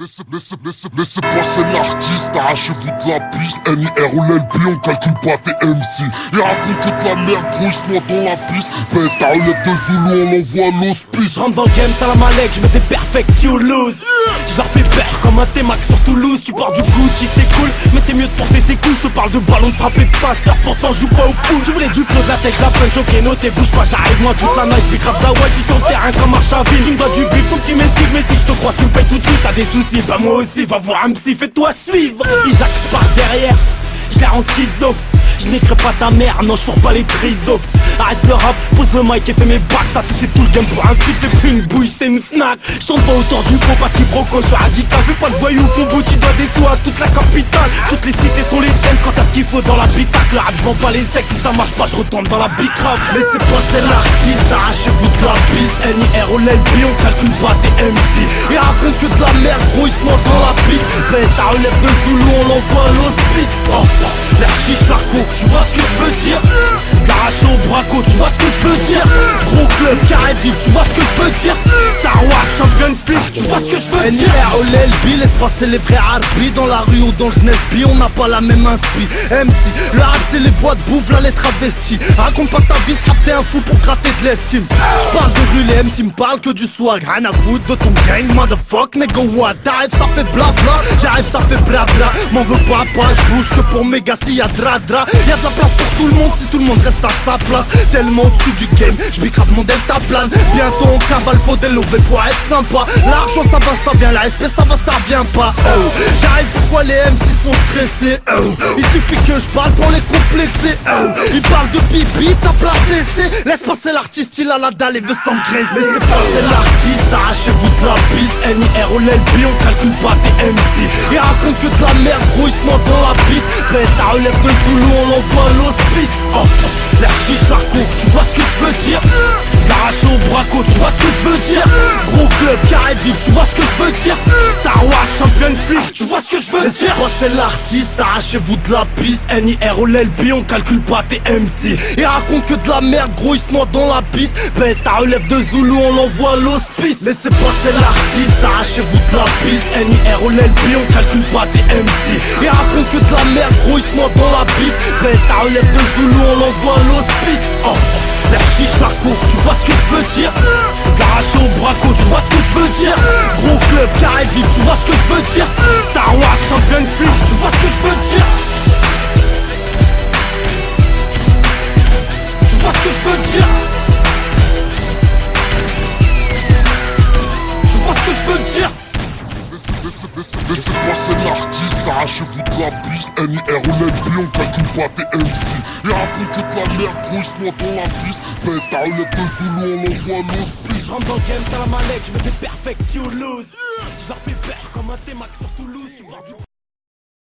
Laissez passer l'artiste, arrachez-vous de la piste. NIROLLB, on calcule pas tes MC. Il raconte que de la merde, gros, il se noie dans la piste. Pèse ta relève de Zulu, on l'envoie à l'hospice. J'rentre dans le game, salam alek, j'mets des perfect, you lose. J'leur fais peur comme un T-Mac sur Toulouse. Tu portes du Gucci, c'est cool, mais c'est mieux de porter ses couches. Je te parle de ballon, de frapper de passeur, pourtant je joue pas au foot. Tu voulais du flow, de la tech, de la punch, ok, noté, bouge pas, j'arrive moi toute la night. Big rap la ouais, tu sur le terrain comme Archaville. Tu me dois du bif, faut que tu m'esquives, mais si je te croise, tu me payes tout de suite. T'as des soucis, bah moi aussi, va voir un psy, fais-toi suivre. Ils jactent par derrière, j'l'ai en schizo. Je n'écris pas ta mère, non je fourre pas les trisos. Arrête le rap, pose le mic et fais mes bacs. Ça c'est tout le game pour un feat, c'est plus une bouille, c'est une Fnac. J'tombe pas autour du pot, pas quiproquo, j'suis radical. Fais pas le voyou, fond bout, tu dois des sous à toute la capitale. Toutes les cités sont les tiennes quand t'as ce qu'il faut dans la bitacle. Le rap, j'vends pas les steaks, si ça marche pas, j'retourne dans la big rap. Laissez passer l'artiste, arrachez-vous de la piste. NIROLLB, on calcule pas tes MC. Il raconte que de la merde, gros, il se noie dans la piste. Baisse ta relève de Zulu, on l'envoie à l'hospice. L'air chiche, l'arco, tu vois ce que je veux dire. Garage au braco, tu vois ce que je veux dire. Gros club, carré vif, tu vois ce que je veux dire. Star Wars, Champions League, tu vois ce que je veux dire. NIROLLB, laisse passer les vrais harpies. Dans la rue ou dans le SNESB, on n'a pas la même inspi. MC, le rap c'est les boîtes bouffe, là les travestis. Raconte pas ta vie, rap t'es un fou pour gratter de l'estime. J'parle de rue, les MC me parlent que du swag. Rien à foutre de ton gang, motherfuck, nigga what. T'arrives, ça fait blabla, j'arrive, ça fait blabla. M'en veux pas, je bouge que pour mes gars s'il y a dra. Y'a de la place pour tout le monde si tout le monde reste à sa place. Tellement au-dessus du game, j'bicrape mon delta plane. Bientôt on cavale, faut délever pour être sympa. L'argent ça va, ça vient, la respect ça va, ça revient pas. Oh, j'arrive pourquoi les MC sont stressés. Oh, il suffit que je parle pour les complexer. Oh, ils parlent de pipi, t'as placé c'est. Laisse passer l'artiste, il a la dalle et veut s'engraisser. Laissez passer l'artiste, arrachez-vous de la piste. NIROLLB, on calcule pas tes MC. Il raconte que de la merde, gros, il se noie dans la piste. Baisse ta relève de Zulu, on l'envoie à l'hospice. L'air chiche, l'arco, tu vois ce que je veux dire. Garage au braco, tu vois ce que je veux dire. Gros club, carré vif, tu vois ce que je veux dire. Star Wars, Champions League, tu vois ce que je veux dire. Moi c'est l'artiste, arrachez-vous de la piste. NIROLLB, on calcule pas tes MC. Il raconte que de la merde, gros, il se noie dans la piste. Baisse ta relève de Zulu, on l'envoie à l'hospice. Laissez passer l'artiste, arrachez-vous de la piste. NIROLLB, on calcule pas tes MC. Il raconte que de la merde, gros, il se noie dans la piste. Baisse ta relève de Zulu, on l'envoie à l'hospice. L'air chiche, l'arco, tu vois ce que je veux dire. Garage au braco, tu vois ce que je veux dire. Gros club, carré vif, tu vois ce que je veux dire. Star Wars, Champions League, tu vois ce que je veux dire. Tu vois ce que je veux dire. Tu vois ce que je veux dire. Laissez passer l'artiste, arrachez-vous de la piste. NIROLLB, on calcule pas tes MC. Il raconte que de la merde, gros, il se noie dans la piste. Baisse ta relève de Zulu, on l'envoie à l'hospice. J'rentre dans le game, salam alek, j'mets des perfect, you lose. J'leur fais peur comme un T-Mac sur Toulouse. Tu